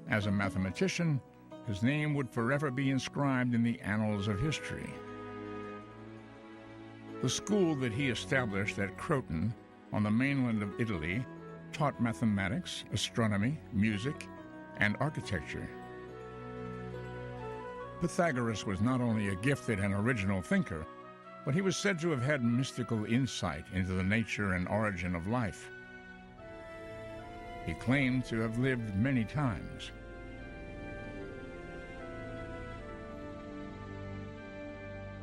As a mathematician, his name would forever be inscribed in the annals of history. The school that he established at Croton on the mainland of Italy taught mathematics, astronomy, music, and architecture. Pythagoras was not only a gifted and original thinker, but he was said to have had mystical insight into the nature and origin of life. He claimed to have lived many times.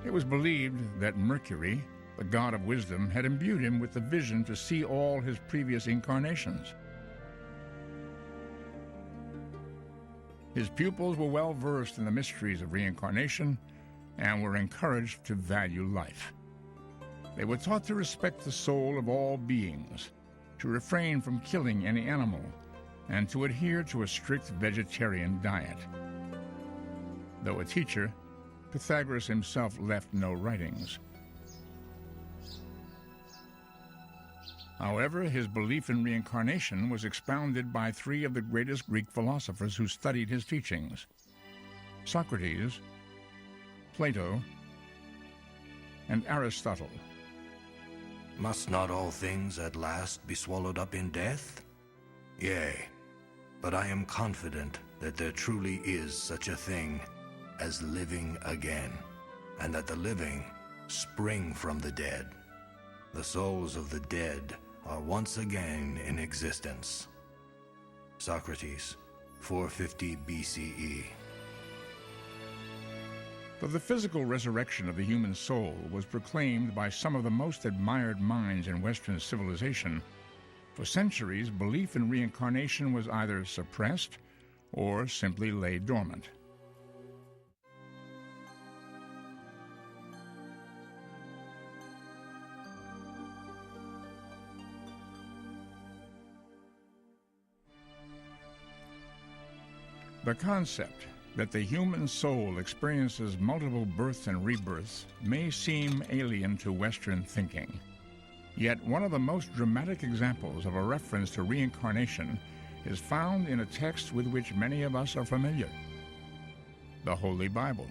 It was believed that Mercury, the god of wisdom, had imbued him with the vision to see all his previous incarnations. His pupils were well versed in the mysteries of reincarnation and were encouraged to value life. They were taught to respect the soul of all beings, to refrain from killing any animal, and to adhere to a strict vegetarian diet. Though a teacher, Pythagoras himself left no writings. However, his belief in reincarnation was expounded by three of the greatest Greek philosophers who studied his teachings: Socrates, Plato, and Aristotle. Must not all things at last be swallowed up in death? Yea, but I am confident that there truly is such a thing as living again, and that the living spring from the dead. The souls of the dead are once again in existence. Socrates, 450 BCE. Though the physical resurrection of the human soul was proclaimed by some of the most admired minds in Western civilization, for centuries belief in reincarnation was either suppressed or simply lay dormant. The concept that the human soul experiences multiple births and rebirths may seem alien to Western thinking. Yet one of the most dramatic examples of a reference to reincarnation is found in a text with which many of us are familiar: the Holy Bible.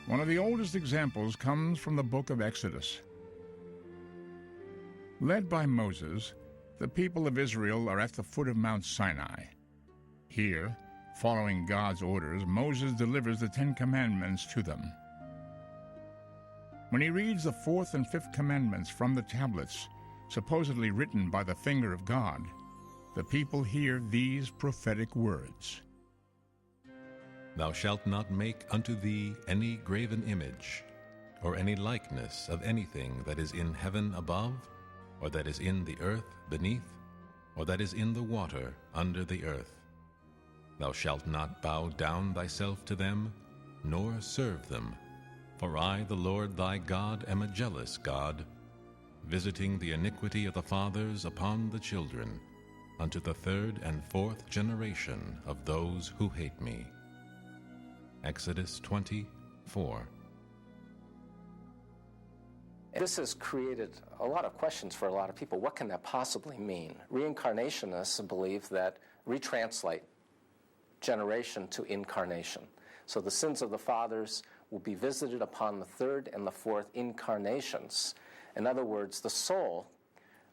One of the oldest examples comes from the book of Exodus. Led by Moses, the people of Israel are at the foot of Mount Sinai. Here, following God's orders, Moses delivers the Ten Commandments to them. When he reads the fourth and fifth commandments from the tablets, supposedly written by the finger of God, the people hear these prophetic words: Thou shalt not make unto thee any graven image, or any likeness of anything that is in heaven above, or that is in the earth beneath, or that is in the water under the earth. Thou shalt not bow down thyself to them, nor serve them. For I, the Lord thy God, am a jealous God, visiting the iniquity of the fathers upon the children, unto the third and fourth generation of those who hate me. Exodus 20:4. This has created a lot of questions for a lot of people. What can that possibly mean? Reincarnationists believe that retranslate generation to incarnation. So the sins of the fathers will be visited upon the third and the fourth incarnations. In other words, the soul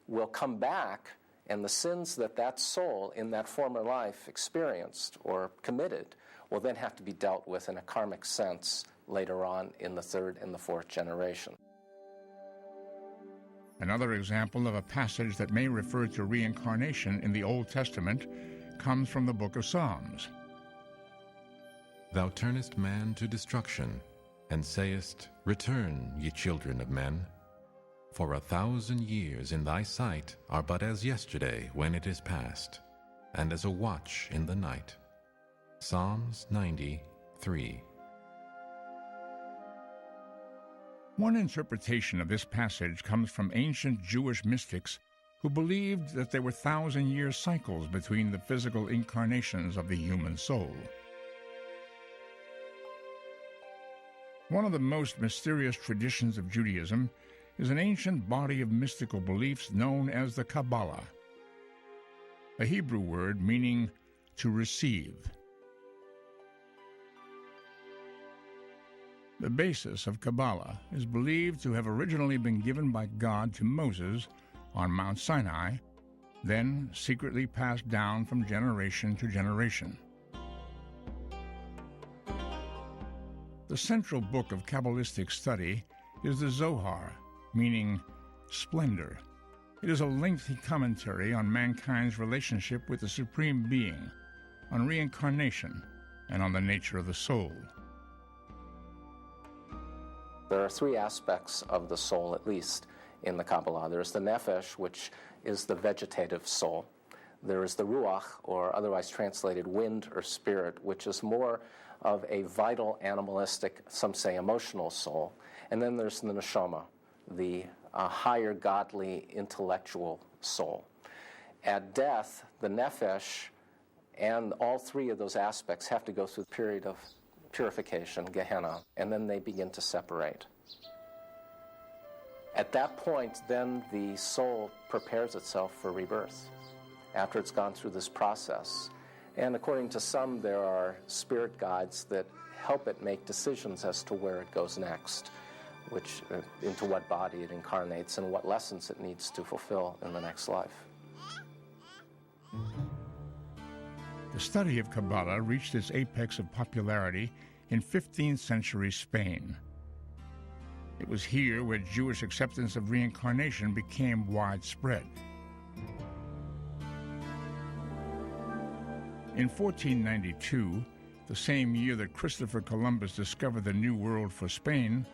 will come back, and the sins that that soul in that former life experienced or committed will then have to be dealt with in a karmic sense later on in the third and the fourth generation. Another example of a passage that may refer to reincarnation in the Old Testament comes from the book of Psalms. Thou turnest man to destruction, and sayest, Return, ye children of men. For 1,000 years in thy sight are but as yesterday when it is past, and as a watch in the night. Psalms 90:3. One interpretation of this passage comes from ancient Jewish mystics who believed that there were 1,000-year cycles between the physical incarnations of the human soul. One of the most mysterious traditions of Judaism is an ancient body of mystical beliefs known as the Kabbalah. a Hebrew word meaning to receive. The basis of Kabbalah is believed to have originally been given by God to Moses on Mount Sinai, then secretly passed down from generation to generation. The central book of Kabbalistic study is the Zohar, meaning splendor. It is a lengthy commentary on mankind's relationship with the Supreme Being, on reincarnation, and on the nature of the soul. There are three aspects of the soul, at least, in the Kabbalah. There's the nefesh, which is the vegetative soul. There is the ruach, or otherwise translated wind or spirit, which is more of a vital, animalistic, some say emotional soul. And then there's the neshama, the higher godly intellectual soul. At death, the nefesh and all three of those aspects have to go through a period of purification, Gehenna, and then they begin to separate. At that point, then the soul prepares itself for rebirth after it's gone through this process. And according to some, there are spirit guides that help it make decisions as to where it goes next, which into what body it incarnates and what lessons it needs to fulfill in the next life. The study of Kabbalah reached its apex of popularity in 15th century Spain. It was here where Jewish acceptance of reincarnation became widespread. In 1492, the same year that Christopher Columbus discovered the New World for Spain,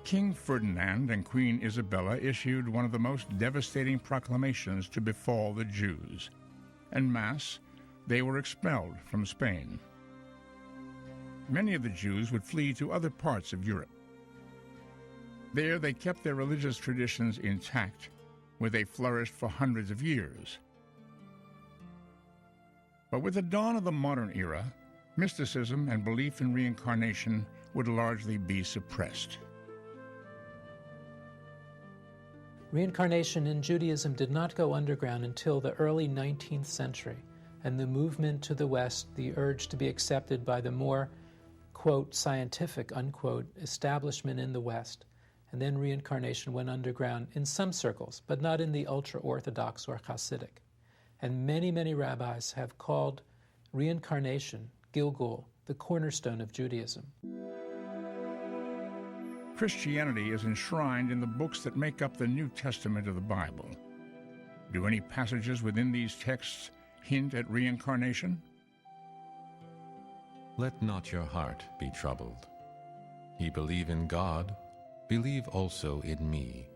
King Ferdinand and Queen Isabella issued one of the most devastating proclamations to befall the Jews. En masse, they were expelled from Spain. Many of the Jews would flee to other parts of Europe. There they kept their religious traditions intact, where they flourished for hundreds of years. But with the dawn of the modern era, mysticism and belief in reincarnation would largely be suppressed. Reincarnation in Judaism did not go underground until the early 19th century, and the movement to the West, the urge to be accepted by the more, quote, scientific, unquote, establishment in the West. And then reincarnation went underground in some circles, but not in the ultra-Orthodox or Hasidic. And many, many rabbis have called reincarnation, Gilgul, the cornerstone of Judaism. Christianity is enshrined in the books that make up the New Testament of the Bible. Do any passages within these texts hint at reincarnation? Let not your heart be troubled. Ye believe in God, believe also in me.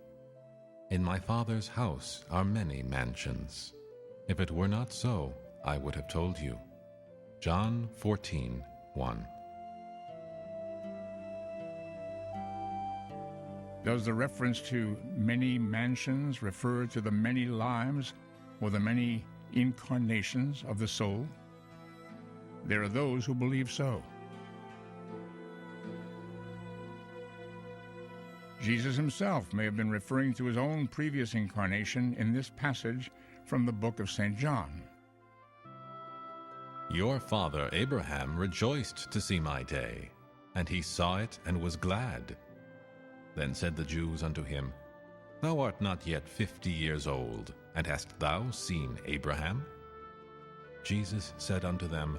In my Father's house are many mansions. If it were not so, I would have told you. John 14:1. Does the reference to many mansions refer to the many lives or the many incarnations of the soul? There are those who believe so. Jesus himself may have been referring to his own previous incarnation in this passage from the book of St. John. Your father Abraham rejoiced to see my day, and he saw it and was glad. Then said the Jews unto him, Thou art not yet 50 years old, and hast thou seen Abraham? Jesus said unto them,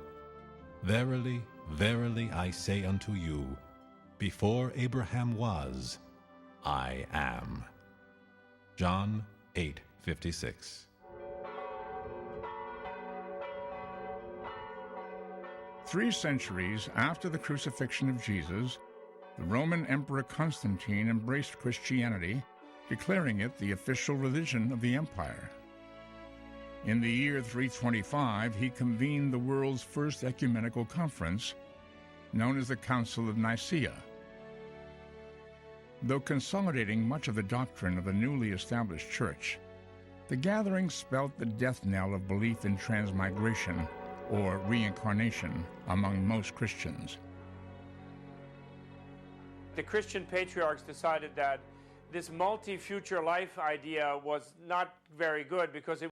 Verily, verily, I say unto you, before Abraham was, I am. John 8:56. 3 centuries after the crucifixion of Jesus, the Roman Emperor Constantine embraced Christianity, declaring it the official religion of the empire. In the year 325, he convened the world's first ecumenical conference, known as the Council of Nicaea. Though consolidating much of the doctrine of the newly established church, the gathering spelt the death knell of belief in transmigration, or reincarnation, among most Christians. The Christian patriarchs decided that this multi-future life idea was not very good because it